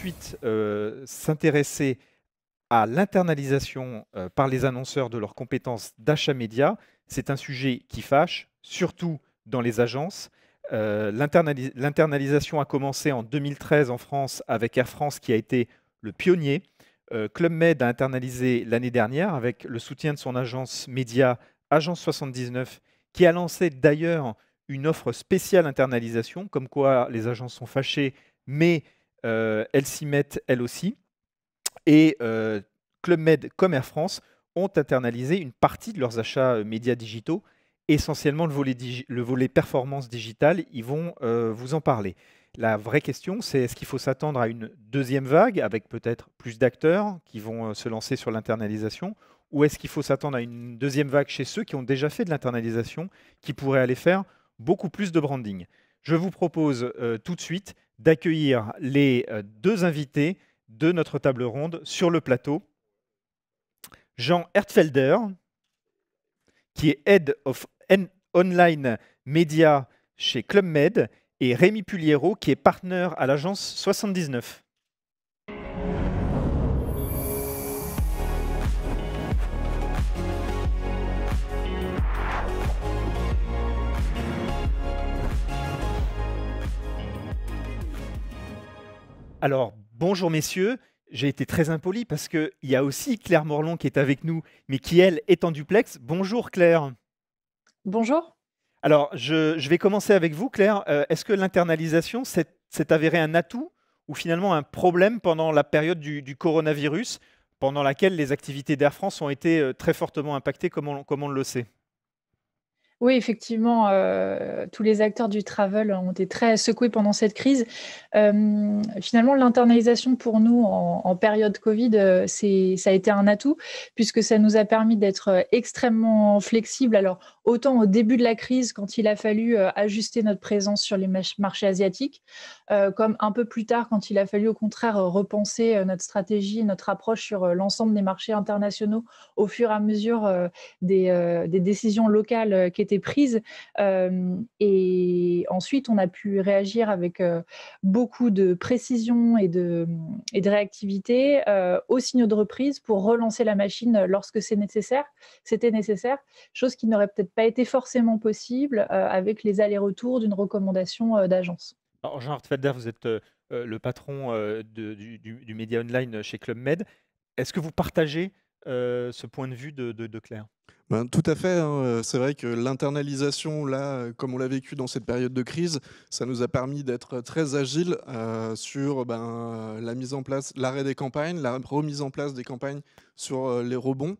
suite s'intéresser à l'internalisation par les annonceurs de leurs compétences d'achat média. C'est un sujet qui fâche, surtout dans les agences. L'internalisation a commencé en 2013 en France avec Air France qui a été le pionnier. Club Med a internalisé l'année dernière avec le soutien de son agence média Agence 79 qui a lancé d'ailleurs une offre spéciale internalisation, comme quoi les agences sont fâchées, mais elles s'y mettent elles aussi. Et Club Med comme Air France ont internalisé une partie de leurs achats médias digitaux, essentiellement le volet performance digitale. Ils vont vous en parler. La vraie question, c'est est-ce qu'il faut s'attendre à une deuxième vague avec peut-être plus d'acteurs qui vont se lancer sur l'internalisation, ou est-ce qu'il faut s'attendre à une deuxième vague chez ceux qui ont déjà fait de l'internalisation, qui pourraient aller faire beaucoup plus de branding? Je vous propose tout de suite d'accueillir les deux invités de notre table ronde sur le plateau. Jean Hertfelder, qui est Head of Online Media chez Club Med, et Rémi Puliero, qui est partner à l'agence 79. Alors, bonjour messieurs. J'ai été très impoli parce qu'il y a aussi Claire Morlon qui est avec nous, mais qui, elle, est en duplex. Bonjour Claire. Bonjour. Alors, je vais commencer avec vous, Claire. Est-ce que l'internalisation s'est avéré un atout ou finalement un problème pendant la période du coronavirus, pendant laquelle les activités d'Air France ont été très fortement impactées, comme on le sait? Oui, effectivement, tous les acteurs du travel ont été très secoués pendant cette crise. Finalement, l'internalisation pour nous en période Covid, ça a été un atout puisque ça nous a permis d'être extrêmement flexibles. Alors, autant au début de la crise, quand il a fallu ajuster notre présence sur les marchés asiatiques, comme un peu plus tard, quand il a fallu au contraire repenser notre stratégie, notre approche sur l'ensemble des marchés internationaux au fur et à mesure des décisions locales qui étaient prises. Et ensuite, on a pu réagir avec beaucoup de précision et de réactivité aux signaux de reprise pour relancer la machine lorsque c'était nécessaire, chose qui n'aurait peut-être pas été forcément possible avec les allers-retours d'une recommandation d'agence. Alors, Jean Hartfelder, vous êtes le patron du média online chez Club Med. Est-ce que vous partagez ce point de vue de Claire? Ben, tout à fait, hein, c'est vrai que l'internalisation, là, comme on l'a vécu dans cette période de crise, ça nous a permis d'être très agiles, sur, la mise en place, l'arrêt des campagnes, la remise en place des campagnes sur, les rebonds.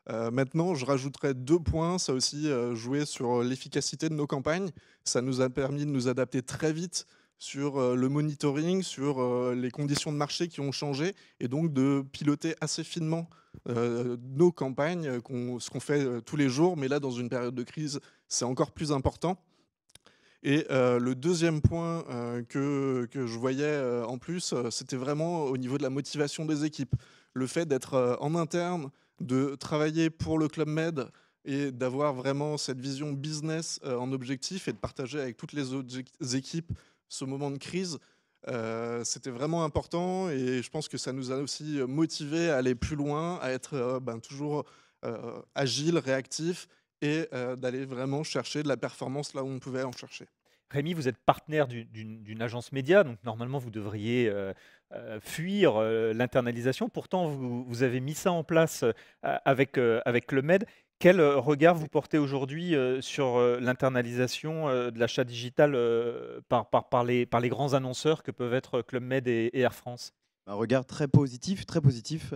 Maintenant, je rajouterais 2 points, ça a aussi, joué sur l'efficacité de nos campagnes. Ça nous a permis de nous adapter très vite sur, le monitoring, sur, les conditions de marché qui ont changé et donc de piloter assez finement nos campagnes, ce qu'on fait tous les jours, mais là, dans une période de crise, c'est encore plus important. Et le deuxième point que je voyais en plus, c'était vraiment au niveau de la motivation des équipes. Le fait d'être en interne, de travailler pour le Club Med et d'avoir vraiment cette vision business en objectif et de partager avec toutes les autres équipes ce moment de crise. C'était vraiment important et je pense que ça nous a aussi motivés à aller plus loin, à être toujours agile, réactif et d'aller vraiment chercher de la performance là où on pouvait en chercher. Rémi, vous êtes partenaire d'une agence média, donc normalement vous devriez fuir l'internalisation. Pourtant, vous avez mis ça en place avec Club Med. Quel regard vous portez aujourd'hui sur l'internalisation de l'achat digital par les grands annonceurs que peuvent être Club Med et Air France? Un regard très positif, très positif.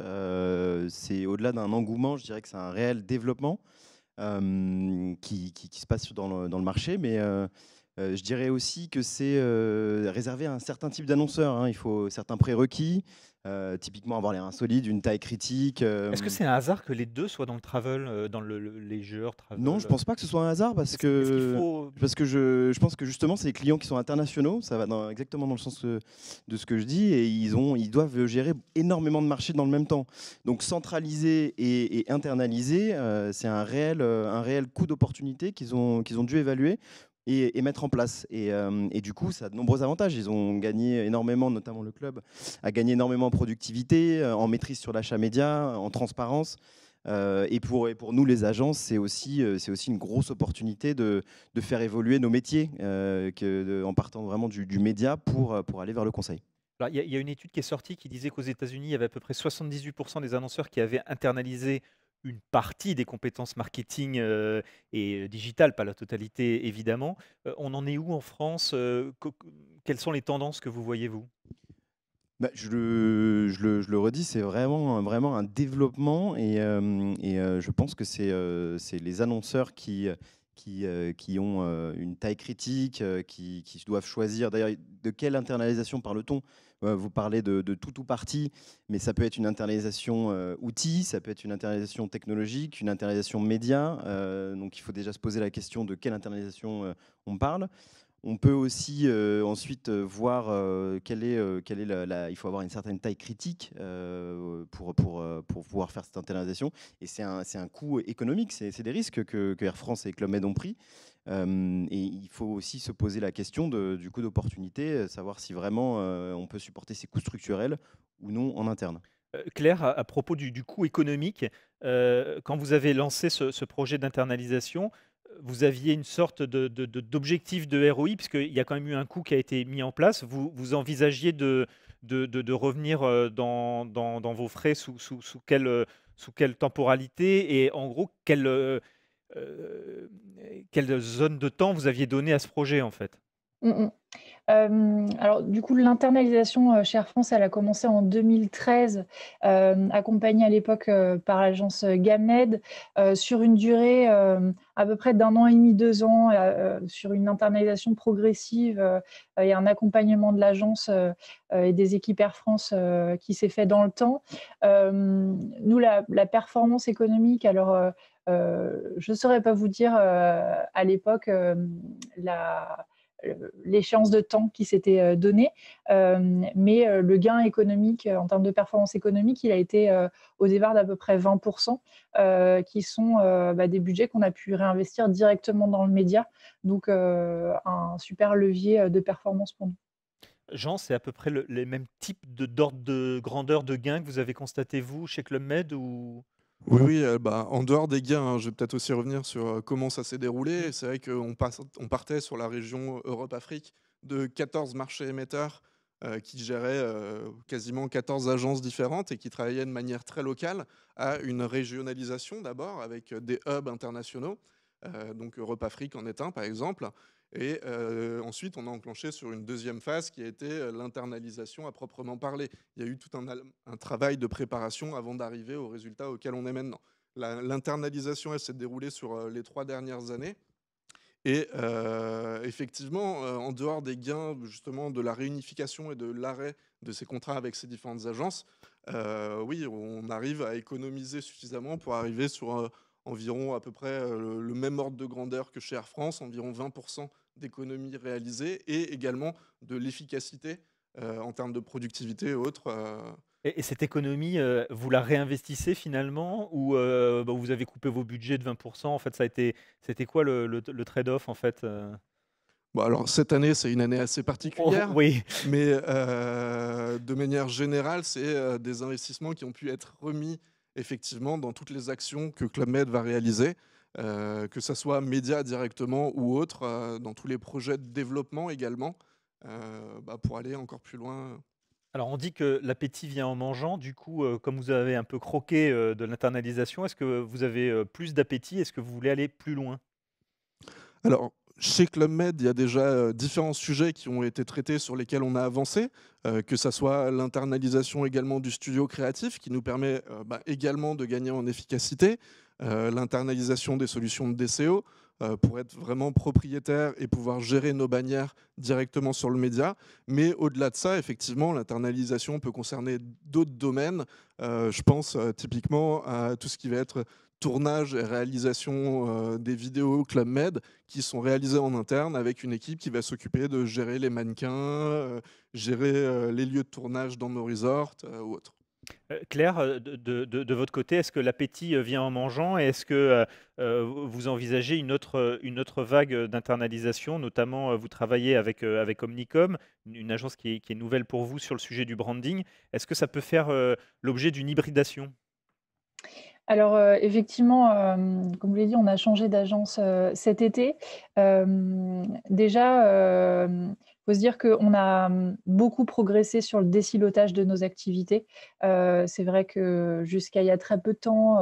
C'est au-delà d'un engouement, je dirais que c'est un réel développement qui se passe dans le marché. Mais je dirais aussi que c'est réservé à un certain type d'annonceurs, hein. Il faut certains prérequis, typiquement avoir les reins solides, une taille critique. Est-ce que c'est un hasard que les deux soient dans le travel, dans le leisure, Non, travel? je pense pas que ce soit un hasard parce Est-ce qu'il que, faut... parce que je pense que justement, c'est des clients qui sont internationaux. Ça va exactement dans le sens de ce que je dis et ils doivent gérer énormément de marchés dans le même temps. Donc centraliser et internaliser, c'est un réel coup d'opportunité qu'ils ont dû évaluer et mettre en place. Et du coup, ça a de nombreux avantages. Ils ont gagné énormément, notamment le club a gagné énormément en productivité, en maîtrise sur l'achat média, en transparence. Et pour nous, les agences, c'est aussi une grosse opportunité de faire évoluer nos métiers en partant vraiment du média pour aller vers le conseil. Alors, il y a une étude qui est sortie qui disait qu'aux États-Unis, il y avait à peu près 78% des annonceurs qui avaient internalisé une partie des compétences marketing et digitales, pas la totalité évidemment. On en est où en France? Quelles sont les tendances que vous voyez, vous? Bah, je le redis, c'est vraiment un développement et je pense que c'est les annonceurs qui ont une taille critique, qui doivent choisir. D'ailleurs, de quelle internalisation parle-t-on? Vous parlez de tout ou partie, mais ça peut être une internalisation outil, ça peut être une internalisation technologique, une internalisation média. Donc il faut déjà se poser la question de quelle internalisation on parle. On peut aussi ensuite voir il faut avoir une certaine taille critique pour pouvoir faire cette internalisation. Et c'est un coût économique, c'est des risques que Air France et Club Med ont pris. Et il faut aussi se poser la question du coût d'opportunité, savoir si vraiment on peut supporter ces coûts structurels ou non en interne. Claire, à propos du coût économique, quand vous avez lancé ce projet d'internalisation, vous aviez une sorte d'objectif de ROI, puisqu'il y a quand même eu un coût qui a été mis en place. Vous envisagiez de revenir dans vos frais sous quelle temporalité et en gros, quelle zone de temps vous aviez donné à ce projet en fait? Mmh mh. Alors du coup, l'internalisation, chez Air France, elle a commencé en 2013, accompagnée à l'époque, par l'agence, Gamned, sur une durée, à peu près d'1 an et demi, 2 ans, sur une internalisation progressive, et un accompagnement de l'agence, et des équipes Air France, qui s'est fait dans le temps. Nous, la performance économique, alors, je ne saurais pas vous dire, à l'époque, la l'échéance de temps qui s'était donnée. Mais le gain économique, en termes de performance économique, il a été au départ d'à peu près 20%, qui sont des budgets qu'on a pu réinvestir directement dans le média. Donc, un super levier de performance pour nous. Jean, c'est à peu près les mêmes types d'ordre de grandeur de gains que vous avez constaté vous chez Club Med ou? Oui, oui, en dehors des gains, hein, je vais peut-être aussi revenir sur comment ça s'est Mmh. déroulé. C'est vrai on partait sur la région Europe-Afrique de 14 marchés émetteurs qui géraient quasiment 14 agences différentes et qui travaillaient de manière très locale à une régionalisation d'abord avec des hubs internationaux. Donc Europe-Afrique en est un par exemple. Et ensuite, on a enclenché sur une deuxième phase qui a été l'internalisation à proprement parler. Il y a eu tout un travail de préparation avant d'arriver au résultat auquel on est maintenant. L'internalisation, elle s'est déroulée sur les 3 dernières années. Et effectivement, en dehors des gains justement de la réunification et de l'arrêt de ces contrats avec ces différentes agences, oui, on arrive à économiser suffisamment pour arriver sur environ à peu près le même ordre de grandeur que chez Air France, environ 20% d'économies réalisées et également de l'efficacité en termes de productivité et autres. Et cette économie, vous la réinvestissez finalement ou vous avez coupé vos budgets de 20? En fait, c'était quoi le trade-off en fait, Bon, alors cette année, c'est une année assez Oh particulière, oui. mais de manière générale, c'est des investissements qui ont pu être remis effectivement dans toutes les actions que Club Med va réaliser, que ça soit médias directement ou autre, dans tous les projets de développement également, pour aller encore plus loin. Alors on dit que l'appétit vient en mangeant. Du coup, comme vous avez un peu croqué, de l'internalisation, est-ce que vous avez, plus d'appétit? Est-ce que vous voulez aller plus loin? Alors, chez Club Med, il y a déjà différents sujets qui ont été traités sur lesquels on a avancé, que ça soit l'internalisation également du studio créatif qui nous permet également de gagner en efficacité, l'internalisation des solutions de DCO pour être vraiment propriétaire et pouvoir gérer nos bannières directement sur le média. Mais au-delà de ça, effectivement, l'internalisation peut concerner d'autres domaines. Je pense typiquement à tout ce qui va être tournage et réalisation des vidéos Club Med qui sont réalisées en interne avec une équipe qui va s'occuper de gérer les mannequins, gérer les lieux de tournage dans nos resorts ou autres. Claire, de votre côté, est-ce que l'appétit vient en mangeant et est-ce que vous envisagez une autre vague d'internalisation? Notamment, vous travaillez avec Omnicom, une agence qui est nouvelle pour vous sur le sujet du branding. Est-ce que ça peut faire l'objet d'une hybridation? Alors, effectivement, comme je l'ai dit, on a changé d'agence, cet été. Déjà, faut se dire qu'on a, beaucoup progressé sur le désilotage de nos activités. C'est vrai que jusqu'à il y a très peu de temps,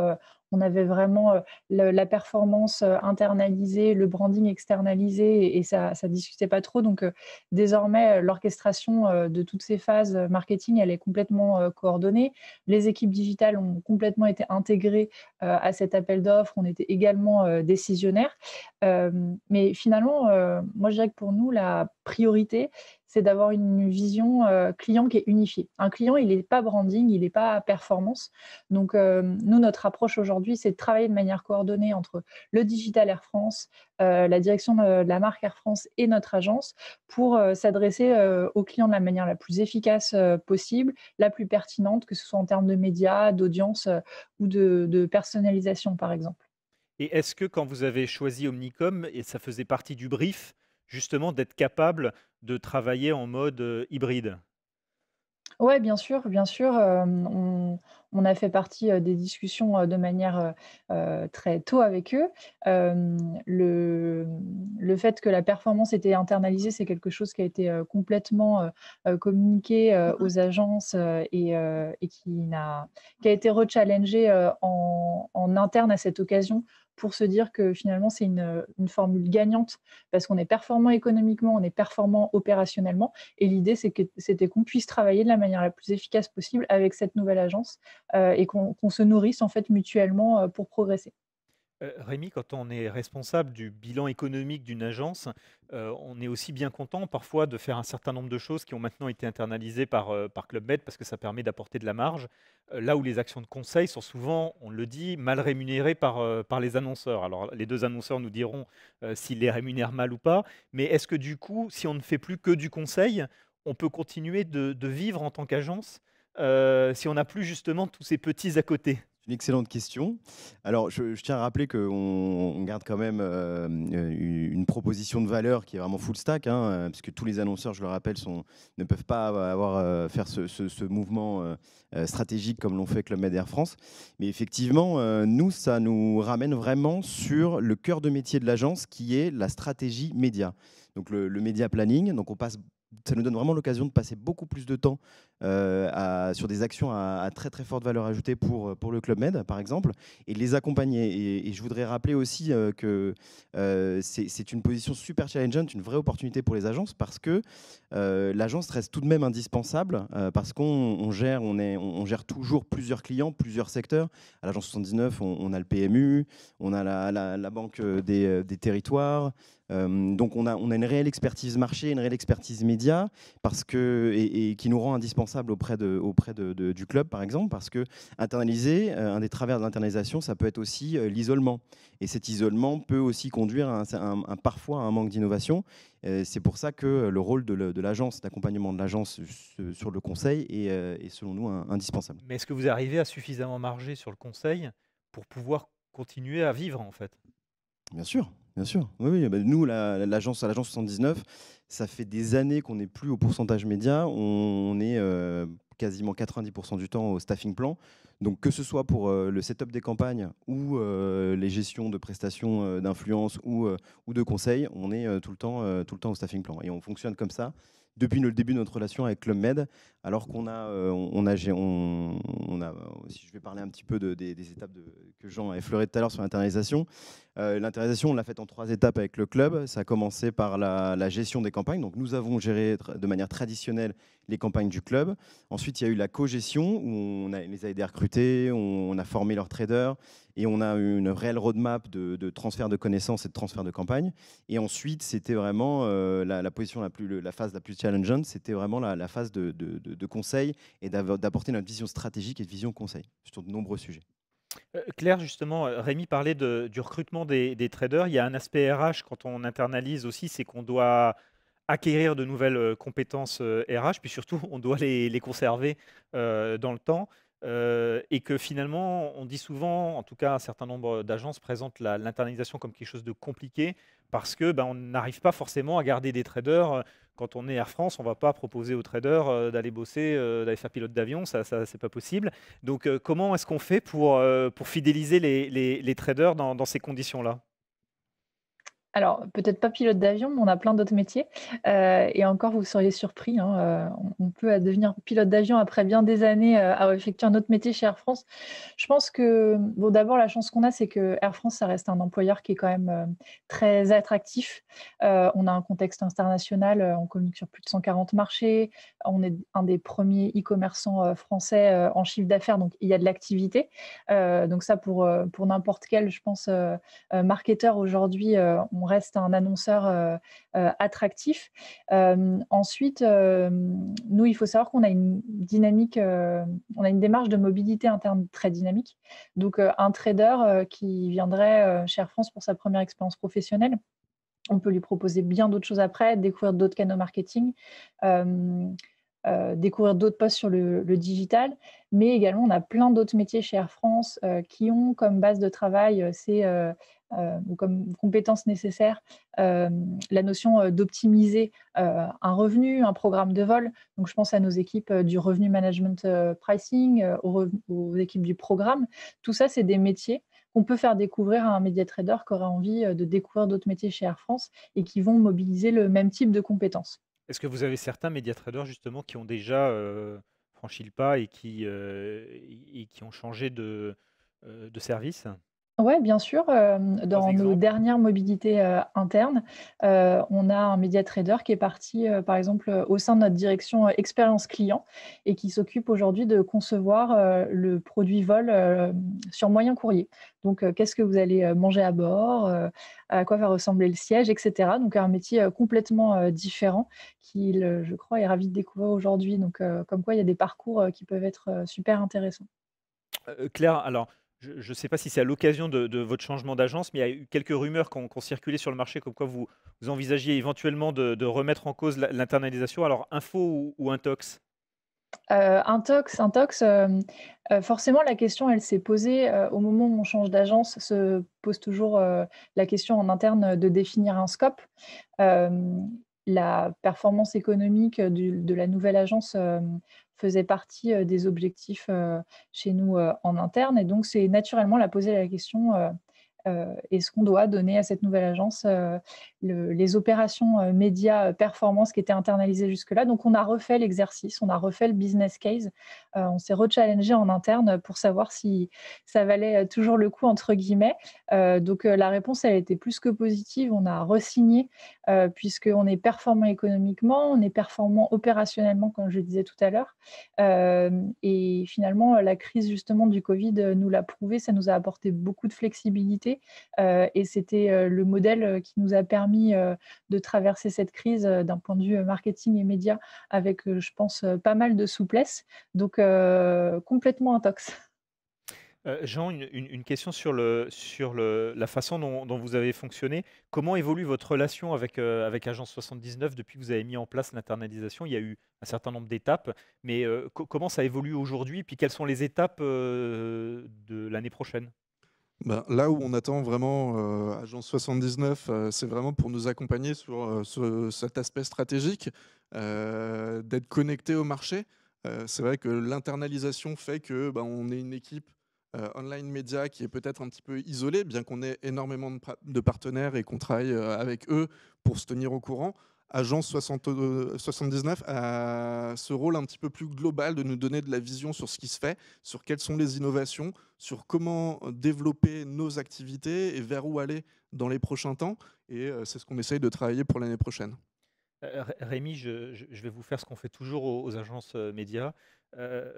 on avait vraiment, la performance, internalisée, le branding externalisé et ça discutait pas trop. Donc, désormais, l'orchestration, de toutes ces phases, marketing, elle est complètement, coordonnée. Les équipes digitales ont complètement été intégrées à cet appel d'offres. On était également décisionnaires. Mais finalement, moi, je dirais que pour nous, la priorité, c'est d'avoir une vision client qui est unifiée. Un client, il n'est pas branding, il n'est pas performance. Donc, nous, notre approche aujourd'hui, c'est de travailler de manière coordonnée entre le Digital Air France, la direction de la marque Air France et notre agence pour s'adresser aux clients de la manière la plus efficace possible, la plus pertinente, que ce soit en termes de médias, d'audience ou de personnalisation, par exemple. Et est-ce que quand vous avez choisi Omnicom et ça faisait partie du brief, justement d'être capable de travailler en mode, hybride? Ouais, bien sûr, bien sûr, on a fait partie, des discussions, de manière, très tôt avec eux. Le fait que la performance était internalisée, c'est quelque chose qui a été, complètement, communiqué, aux agences, et qui a été rechallengé, en interne à cette occasion pour se dire que finalement c'est une formule gagnante parce qu'on est performant économiquement, on est performant opérationnellement et l'idée, c'était qu'on puisse travailler de la manière la plus efficace possible avec cette nouvelle agence, et qu'on se nourrisse en fait mutuellement, pour progresser. Rémi, quand on est responsable du bilan économique d'une agence, on est aussi bien content parfois de faire un certain nombre de choses qui ont maintenant été internalisées par Club Med parce que ça permet d'apporter de la marge. Là où les actions de conseil sont souvent, on le dit, mal rémunérées par les annonceurs. Alors les 2 annonceurs nous diront, s'ils les rémunèrent mal ou pas. Mais est-ce que du coup, si on ne fait plus que du conseil, on peut continuer de vivre en tant qu'agence, si on n'a plus justement tous ces petits à côté? Une excellente question. Alors, je tiens à rappeler qu'on on garde quand même une proposition de valeur qui est vraiment full stack, hein, puisque tous les annonceurs, je le rappelle, ne peuvent pas faire ce mouvement stratégique comme l'ont fait Club Med Air France. Mais effectivement, nous, ça nous ramène vraiment sur le cœur de métier de l'agence, qui est la stratégie média. Donc, le média planning. Donc, ça nous donne vraiment l'occasion de passer beaucoup plus de temps sur des actions à très très forte valeur ajoutée pour le Club Med, par exemple, et de les accompagner. Et je voudrais rappeler aussi que c'est une position super challengeante, une vraie opportunité pour les agences, parce que l'agence reste tout de même indispensable, parce qu'on gère toujours plusieurs clients, plusieurs secteurs. À l'agence 79, on a le PMU, on a la banque des territoires. Donc on a une réelle expertise marché, une réelle expertise média, et qui nous rend indispensable auprès du club, par exemple, parce que internaliser, un des travers de l'internalisation, ça peut être aussi l'isolement. Et cet isolement peut aussi conduire parfois à un manque d'innovation. C'est pour ça que le rôle de l'agence, d'accompagnement de l'agence sur le conseil est selon nous indispensable. Mais est-ce que vous arrivez à suffisamment marger sur le conseil pour pouvoir continuer à vivre, en fait? Bien sûr, bien sûr. Oui, oui, bah, nous, l'agence 79, ça fait des années qu'on n'est plus au pourcentage média. On est quasiment 90% du temps au staffing plan. Donc que ce soit pour le setup des campagnes ou les gestions de prestations d'influence ou de conseil, on est tout le temps au staffing plan. Et on fonctionne comme ça depuis le début de notre relation avec Club Med, alors qu'on a, si je vais parler un petit peu des étapes que Jean a effleurées tout à l'heure sur l'internalisation. L'internalisation, on l'a faite en 3 étapes avec le club. Ça a commencé par la gestion des campagnes. Donc nous avons géré de manière traditionnelle les campagnes du club. Ensuite, il y a eu la co-gestion où on les a aidés à recruter, on a formé leurs traders et on a eu une réelle roadmap de transfert de connaissances et de transfert de campagne. Et ensuite, c'était vraiment la phase la plus challengeante, c'était vraiment la phase de conseil et d'apporter notre vision stratégique et de vision conseil sur de nombreux sujets. Claire, justement, Rémi parlait du recrutement des traders. Il y a un aspect RH quand on internalise aussi, c'est qu'on doit acquérir de nouvelles compétences RH, puis surtout, on doit les conserver dans le temps. et que finalement, on dit souvent, en tout cas un certain nombre d'agences présentent l'internalisation comme quelque chose de compliqué parce que on n'arrive pas forcément à garder des traders. Quand on est Air France, on ne va pas proposer aux traders d'aller bosser, d'aller faire pilote d'avion, ça c'est pas possible. Donc comment est-ce qu'on fait pour fidéliser les traders dans ces conditions-là? Alors, peut-être pas pilote d'avion, mais on a plein d'autres métiers. Et encore, vous seriez surpris, hein, on peut devenir pilote d'avion après bien des années, à effectuer un autre métier chez Air France. Je pense que, bon, d'abord, la chance qu'on a, c'est que Air France, ça reste un employeur qui est quand même, très attractif. On a un contexte international, on communique sur plus de 140 marchés. On est un des premiers e-commerçants, français, en chiffre d'affaires, donc il y a de l'activité. Donc ça, pour n'importe quel, je pense, marketeur aujourd'hui, on reste un annonceur attractif. Ensuite, nous, il faut savoir qu'on a une dynamique, on a une démarche de mobilité interne très dynamique. Donc, un trader qui viendrait chez Air France pour sa première expérience professionnelle, on peut lui proposer bien d'autres choses après, découvrir d'autres canaux marketing, découvrir d'autres postes sur le digital. Mais également, on a plein d'autres métiers chez Air France qui ont comme base de travail ou comme compétences nécessaires la notion d'optimiser un revenu, un programme de vol. Donc, je pense à nos équipes du revenu management pricing, aux équipes du programme. Tout ça, c'est des métiers qu'on peut faire découvrir à un média trader qui aurait envie de découvrir d'autres métiers chez Air France et qui vont mobiliser le même type de compétences. Est-ce que vous avez certains média traders justement qui ont déjà franchi le pas et qui ont changé de service? Ouais, bien sûr, Trois dans nos exemples. dernières mobilités, internes, on a un média trader qui est parti, par exemple, au sein de notre direction, expérience client et qui s'occupe aujourd'hui de concevoir, le produit vol, sur moyen courrier. Donc, qu'est-ce que vous allez, manger à bord? À quoi va ressembler le siège et cetera. Donc un métier, complètement, différent qu'il, je crois, est ravi de découvrir aujourd'hui. Donc, comme quoi il y a des parcours, qui peuvent être, super intéressants. Claire, alors je ne sais pas si c'est à l'occasion de votre changement d'agence, mais il y a eu quelques rumeurs qui ont circulé sur le marché comme quoi vous envisagiez éventuellement de remettre en cause l'internalisation. Alors info ou intox? Intox, forcément la question elle s'est posée, au moment où on change d'agence, se pose toujours, la question en interne de définir un scope. Hem, la performance économique de la nouvelle agence, faisait partie, des objectifs, chez nous, en interne et donc c'est naturellement la poser la question, est-ce qu'on doit donner à cette nouvelle agence, les opérations, médias, performance qui étaient internalisées jusque-là? Donc on a refait l'exercice, on a refait le business case, on s'est rechallengé en interne pour savoir si ça valait, «toujours le coup» entre guillemets. Donc la réponse elle a été plus que positive. On a re-signé, puisqu'on est performant économiquement, on est performant opérationnellement comme je le disais tout à l'heure. Et finalement, la crise justement du covid, nous l'a prouvé, ça nous a apporté beaucoup de flexibilité, et c'était, le modèle, qui nous a permis, de traverser cette crise, d'un point de vue, marketing et médias avec, je pense, pas mal de souplesse. Donc complètement intox. Jean, une question la façon dont vous avez fonctionné. Comment évolue votre relation avec Agence 79 depuis que vous avez mis en place l'internalisation? Il y a eu un certain nombre d'étapes, mais comment ça évolue aujourd'hui? Puis quelles sont les étapes de l'année prochaine? Ben, là où on attend vraiment Agence 79, c'est vraiment pour nous accompagner sur cet aspect stratégique, d'être connecté au marché. C'est vrai que l'internalisation fait que ben, on est une équipe online média qui est peut-être un petit peu isolée, bien qu'on ait énormément de partenaires et qu'on travaille avec eux pour se tenir au courant. Agence 79 a ce rôle un petit peu plus global de nous donner de la vision sur ce qui se fait, sur quelles sont les innovations, sur comment développer nos activités et vers où aller dans les prochains temps. Et c'est ce qu'on essaye de travailler pour l'année prochaine. Rémi, je vais vous faire ce qu'on fait toujours aux agences médias.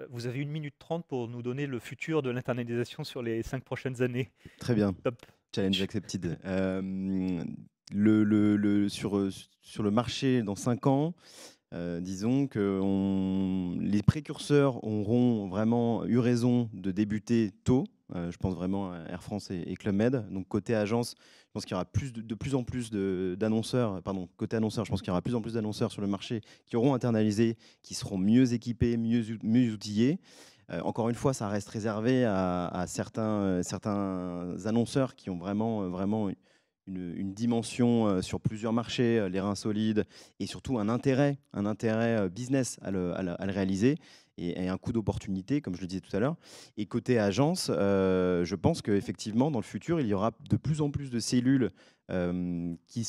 Vous avez 1 minute 30 pour nous donner le futur de l'internalisation sur les 5 prochaines années. Très bien. Top. Challenge accepted. Sur le marché dans 5 ans, disons que les précurseurs auront vraiment eu raison de débuter tôt. Je pense vraiment à Air France et Club Med. Donc côté agence, je pense qu'il y aura de plus en plus d'annonceurs. Pardon, côté annonceur, je pense qu'il y aura de plus en plus d'annonceurs sur le marché qui auront internalisé, qui seront mieux équipés, mieux outillés. Encore une fois, ça reste réservé à certains annonceurs qui ont vraiment une dimension sur plusieurs marchés, les reins solides, et surtout un intérêt business à le réaliser, et un coût d'opportunité, comme je le disais tout à l'heure. Et côté agence, je pense qu'effectivement, dans le futur, il y aura de plus en plus de cellules qui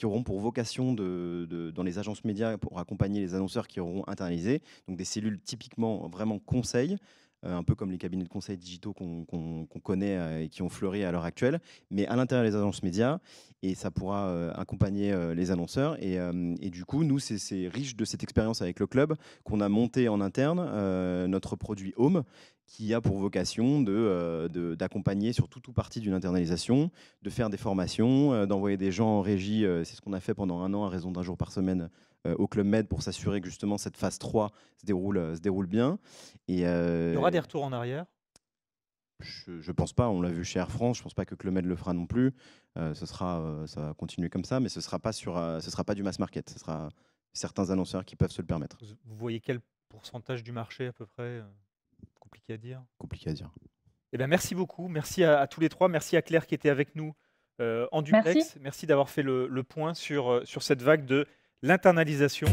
auront pour vocation dans les agences médias pour accompagner les annonceurs qui auront internalisé. Donc des cellules typiquement vraiment conseil, un peu comme les cabinets de conseil digitaux qu'on connaît et qui ont fleuri à l'heure actuelle, mais à l'intérieur des agences médias, et ça pourra accompagner les annonceurs. Et du coup, nous, c'est riche de cette expérience avec le club qu'on a monté en interne, notre produit Home, qui a pour vocation d'accompagner sur tout partie d'une internalisation, de faire des formations, d'envoyer des gens en régie. C'est ce qu'on a fait pendant 1 an à raison d'1 jour par semaine au Club Med, pour s'assurer que justement cette phase 3 se déroule bien. Il y aura des retours en arrière? Je pense pas, on l'a vu chez Air France, je pense pas que Club Med le fera non plus. Ça va continuer comme ça, mais ce sera pas du mass market, ce sera certains annonceurs qui peuvent se le permettre. Vous voyez quel pourcentage du marché à peu près? Compliqué à dire. Compliqué à dire. Eh bien, merci beaucoup. Merci à tous les trois. Merci à Claire qui était avec nous en duplex. Merci d'avoir fait le point sur cette vague de l'internalisation.